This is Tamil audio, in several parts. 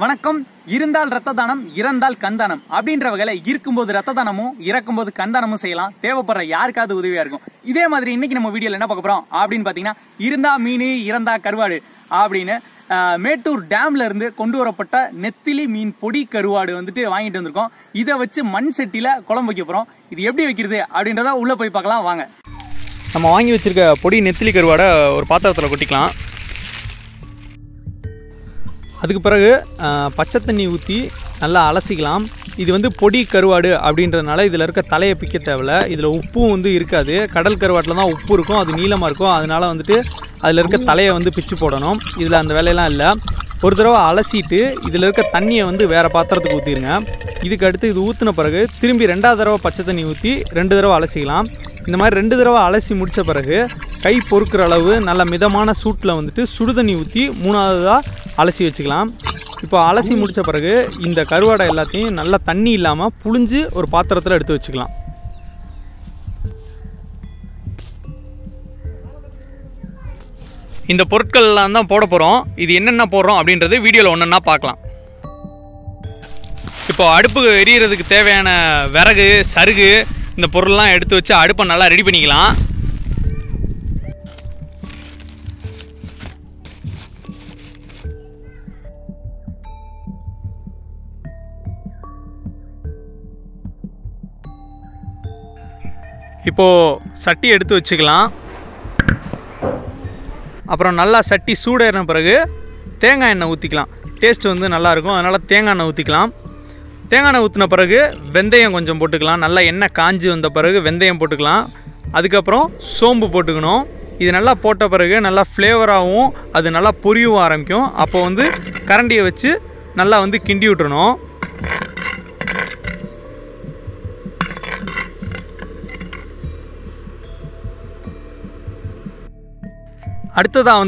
வணக்கம். இருந்தால் ரத்த தானம், இறந்தால் கண்தானம் அப்படின்ற வகையில இருக்கும்போது ரத்த தானமும் இறக்கும்போது கண்தானமும் செய்யலாம். தேவைப்படுற யாருக்காவது உதவியா இருக்கும். இதே மாதிரி இன்னைக்கு நம்ம வீடியோல என்ன பார்க்க போறோம் அப்படின்னு பாத்தீங்கன்னா, இருந்தா மீன் இறந்தா கருவாடு அப்படின்னு மேட்டூர் டேம்ல இருந்து கொண்டு வரப்பட்ட நெத்திலி மீன் பொடி கருவாடு வாங்கிட்டு வந்திருக்கோம். இதை வச்சு மண் சட்டியில குழம்பு வைக்க போறோம். இது எப்படி வைக்கிறது அப்படின்றத உள்ள போய் பார்க்கலாம் வாங்க. நம்ம வாங்கி வச்சிருக்க பொடி நெத்திலி கருவாடை ஒரு பாத்திரத்தில் கொட்டிக்கலாம். அதுக்கு பிறகு பச்சை தண்ணி ஊற்றி நல்லா அலசிக்கலாம். இது பொடி கருவாடு அப்படின்றதுனால இதில் இருக்க தலையை பிக்க தேவையில்ல. இதில் உப்பும் இருக்காது. கடல் கருவாட்டில் தான் உப்பு இருக்கும், அது நீளமாக இருக்கும். அதனால் அதில் இருக்க தலையை பிச்சு போடணும். இதில் அந்த வேலையெல்லாம் இல்லை. ஒரு தடவை அலசிட்டு இதில் இருக்க தண்ணியை வேறு பாத்திரத்துக்கு ஊற்றிடுங்க. இதுக்கு அடுத்து இது ஊற்றின பிறகு திரும்பி 2வது தடவை பச்சை தண்ணி ஊற்றி 2 தடவை அலசிக்கலாம். இந்த மாதிரி 2 தடவை அலசி முடித்த பிறகு கை பொறுக்கிற அளவு நல்ல மிதமான சூட்டில் சுடுதண்ணி ஊற்றி 3வதாக அலசி வச்சுக்கலாம். இப்போ அலசி முடித்த பிறகு இந்த கருவாடை எல்லாத்தையும் நல்லா தண்ணி இல்லாமல் புழிஞ்சு ஒரு பாத்திரத்தில் எடுத்து வச்சுக்கலாம். இந்த பொருட்கள்லாம் தான் போட போகிறோம். இது என்னென்ன போடுறோம் அப்படின்றது வீடியோவில் ஒன்றா பார்க்கலாம். இப்போ அடுப்பு எரியறதுக்கு தேவையான விறகு, சருகு, இந்த பொருள்லாம் எடுத்து வச்சு அடுப்பை நல்லா ரெடி பண்ணிக்கலாம். இப்போது சட்டி எடுத்து வச்சுக்கலாம். அப்புறம் நல்லா சட்டி சூடேறின பிறகு தேங்காய் எண்ணெய் ஊற்றிக்கலாம். டேஸ்ட் நல்லாயிருக்கும், அதனால் தேங்காய் எண்ணெய் ஊற்றிக்கலாம். தேங்காய் எண்ணெய் ஊற்றின பிறகு வெந்தயம் கொஞ்சம் போட்டுக்கலாம். நல்லா எண்ணெய் காஞ்சி வந்த பிறகு வெந்தயம் போட்டுக்கலாம். அதுக்கப்புறம் சோம்பு போட்டுக்கணும். இது நல்லா போட்ட பிறகு நல்லா ஃப்ளேவராகவும் அது நல்லா பொரியவும் ஆரம்பிக்கும். அப்போ கரண்டியை வச்சு நல்லா கிண்டி விட்டுறணும். அடுத்ததாக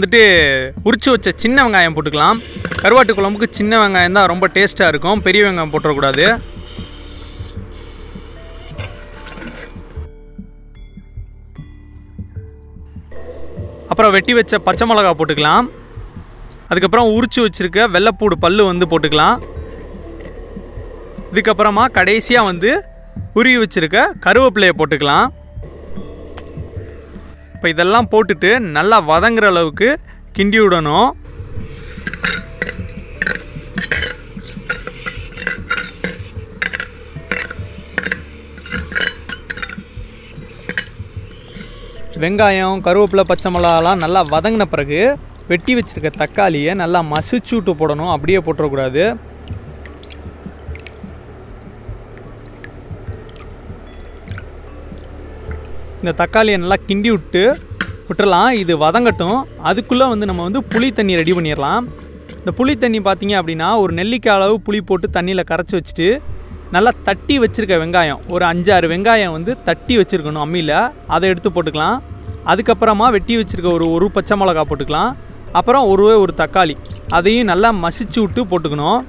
உரிச்சு வச்ச சின்ன வெங்காயம் போட்டுக்கலாம். கருவாட்டு குழம்புக்கு சின்ன வெங்காயம் தான் ரொம்ப டேஸ்ட்டாக இருக்கும். பெரிய வெங்காயம் போட்டுறக்கூடாது. அப்புறம் வெட்டி வச்ச பச்சை மிளகா போட்டுக்கலாம். அதுக்கப்புறம் உரிச்சு வச்சுருக்க வெள்ளைப்பூடு பல்லு போட்டுக்கலாம். இதுக்கப்புறமா கடைசியாக உருவி வச்சுருக்க கருவேப்பிலையை போட்டுக்கலாம். இப்போ இதெல்லாம் போட்டுட்டு நல்லா வதங்குற அளவுக்கு கிண்டி விடணும். வெங்காயம், கருவேப்பிலை, பச்சை மிளகாலாம் நல்லா வதங்கின பிறகு வெட்டி வச்சுருக்க தக்காளியை நல்லா மசிச்சு விட்டு போடணும். அப்படியே போட்டுறக்கூடாது. இந்த தக்காளியை நல்லா கிண்டி விட்டுறலாம். இது வதங்கட்டும். அதுக்குள்ளே நம்ம புளி தண்ணி ரெடி பண்ணிடலாம். இந்த புளி தண்ணி பார்த்திங்க அப்படின்னா ஒரு நெல்லிக்காய் அளவு புளி போட்டு தண்ணியில் கரைச்சி வச்சுட்டு நல்லா தட்டி வச்சுருக்க வெங்காயம், ஒரு 5-6 வெங்காயம் தட்டி வச்சுருக்கணும் அம்மியில். அதை எடுத்து போட்டுக்கலாம். அதுக்கப்புறமா வெட்டி வச்சுருக்க ஒரு பச்சை மிளகா போட்டுக்கலாம். அப்புறம் ஒரு தக்காளி, அதையும் நல்லா மசிச்சு விட்டு போட்டுக்கணும்.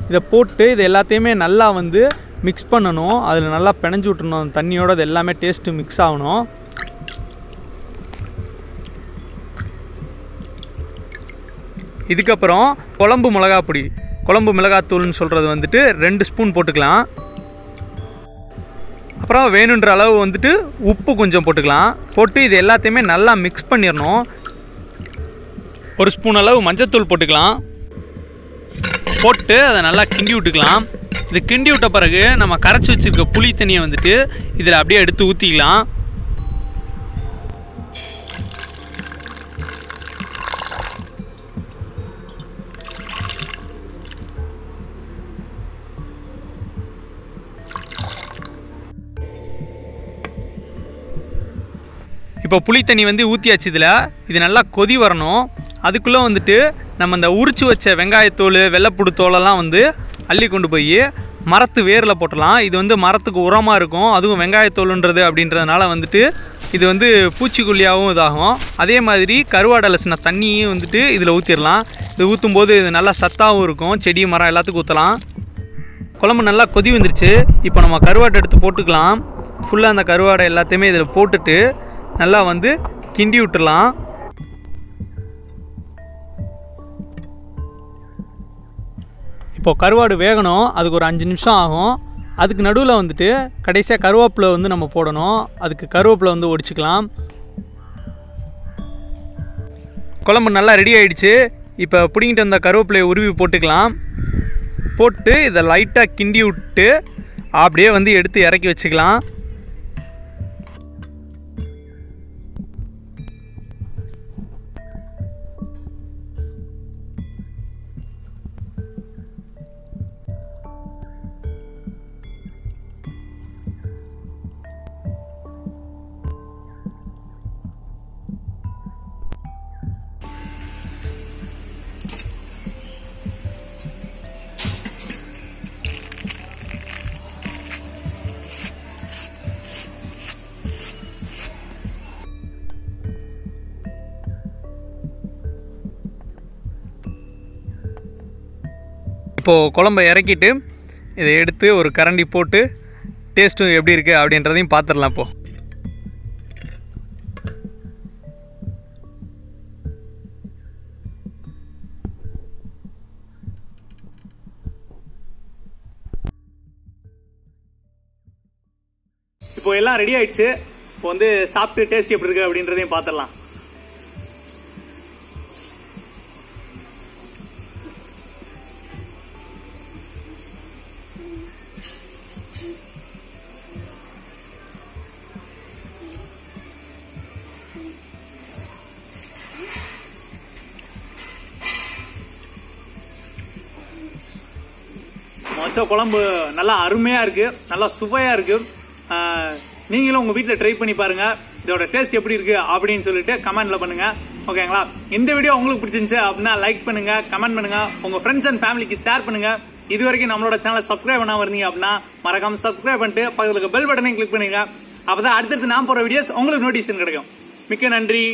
இதை போட்டு இது எல்லாத்தையுமே நல்லா மிக்ஸ் பண்ணணும். அதில் நல்லா பிணைஞ்சு விட்டுணும். தண்ணியோடு அது எல்லாமே டேஸ்ட்டு மிக்ஸ் ஆகணும். இதுக்கப்புறம் குழம்பு மிளகாப்பொடி, குழம்பு மிளகாத்தூள்னு சொல்கிறது 2 ஸ்பூன் போட்டுக்கலாம். அப்புறம் வேணுன்ற அளவு உப்பு கொஞ்சம் போட்டுக்கலாம். போட்டு இது எல்லாத்தையுமே நல்லா மிக்ஸ் பண்ணிடணும். 1 ஸ்பூன் அளவு மஞ்சத்தூள் போட்டுக்கலாம். போட்டு அதை நல்லா கிண்டி விட்டுக்கலாம். இது கிண்டி விட்ட பிறகு நம்ம கரைச்சி வச்சுருக்க புளி தண்ணியை இதில் அப்படியே எடுத்து ஊற்றிக்கலாம். இப்போ புளி தண்ணி ஊற்றியாச்சு. இது நல்லா கொதி வரணும். அதுக்குள்ளே நம்ம இந்த உரிச்சு வச்ச வெங்காயத்தோல், வெள்ளைப்பூடு தோலெல்லாம் அள்ளி கொண்டு போய் மரத்து வேரில் போட்டலாம். இது மரத்துக்கு உரமாக இருக்கும். அதுவும் வெங்காயத்தோலுன்றது அப்படின்றதுனால இது பூச்சிக்கொல்லியாகவும் இதாகும். அதே மாதிரி கருவாடு அலசின தண்ணியும் இதில் ஊற்றிடலாம். இது ஊற்றும்போது இது நல்லா சத்தாகவும் இருக்கும். செடி, மரம் எல்லாத்துக்கும் ஊற்றலாம். குழம்பு நல்லா கொதி வந்துருச்சு. இப்போ நம்ம கருவாட்டை எடுத்து போட்டுக்கலாம். ஃபுல்லாக அந்த கருவாடை எல்லாத்தையுமே இதில் போட்டுட்டு நல்லா கிண்டி விட்டுடலாம். இப்போது கருவாடு வேகணும், அதுக்கு ஒரு 5 நிமிஷம் ஆகும். அதுக்கு நடுவில் வந்துட்டு கடைசியாக கருவேப்பிலை வந்து நம்ம போடணும். அதுக்கு கருவேப்பிலை வந்து ஒடிச்சிக்கலாம். குழம்பு நல்லா ரெடி ஆகிடுச்சு. இப்போ பிடிங்கிட்டு வந்த கருவேப்பிலையை உருவி போட்டுக்கலாம். போட்டு இதை லைட்டாக கிண்டி விட்டு அப்படியே வந்து எடுத்து இறக்கி வச்சுக்கலாம். இப்போது குழம்பை இறக்கிட்டு இதை எடுத்து ஒரு கரண்டி போட்டு டேஸ்ட்டும் எப்படி இருக்குது அப்படின்றதையும் பார்த்துடலாம். இப்போ எல்லாம் ரெடி ஆயிடுச்சு. இப்போ வந்து சாப்பிட்டு டேஸ்ட் எப்படி இருக்கு அப்படின்றதையும் பார்த்துடலாம். மொச்ச குழம்பு நல்லா அருமையா இருக்கு, நல்லா சுவையா இருக்கு. நீங்களும் உங்க வீட்டில் ட்ரை பண்ணி பாருங்க. இதோட டேஸ்ட் எப்படி இருக்கு அப்படின்னு சொல்லிட்டு கமெண்ட்ல பண்ணுங்க. ஓகேங்களா? இந்த வீடியோ உங்களுக்கு பிடிச்சிருந்துச்சு அப்படின்னா லைக் பண்ணுங்க, கமெண்ட் பண்ணுங்க, உங்க ஃப்ரெண்ட்ஸ் அண்ட் ஃபேமிலிக்கு ஷேர் பண்ணுங்க. இது வரைக்கும் நம்மளோட சேனலை சப்ஸ்கிரைப் பண்ணாம இருந்தீங்க அப்படின்னா மறக்காம சப்ஸ்கிரைப் பண்ணிட்டு பக்கத்துல பெல் பட்டனையும் கிளிக் பண்ணுங்க. அப்பதான் அடுத்தடுத்து நான் போற வீடியோஸ் உங்களுக்கு நோட்டிஃபிகேஷன் கிடைக்கும். மிக்க நன்றி.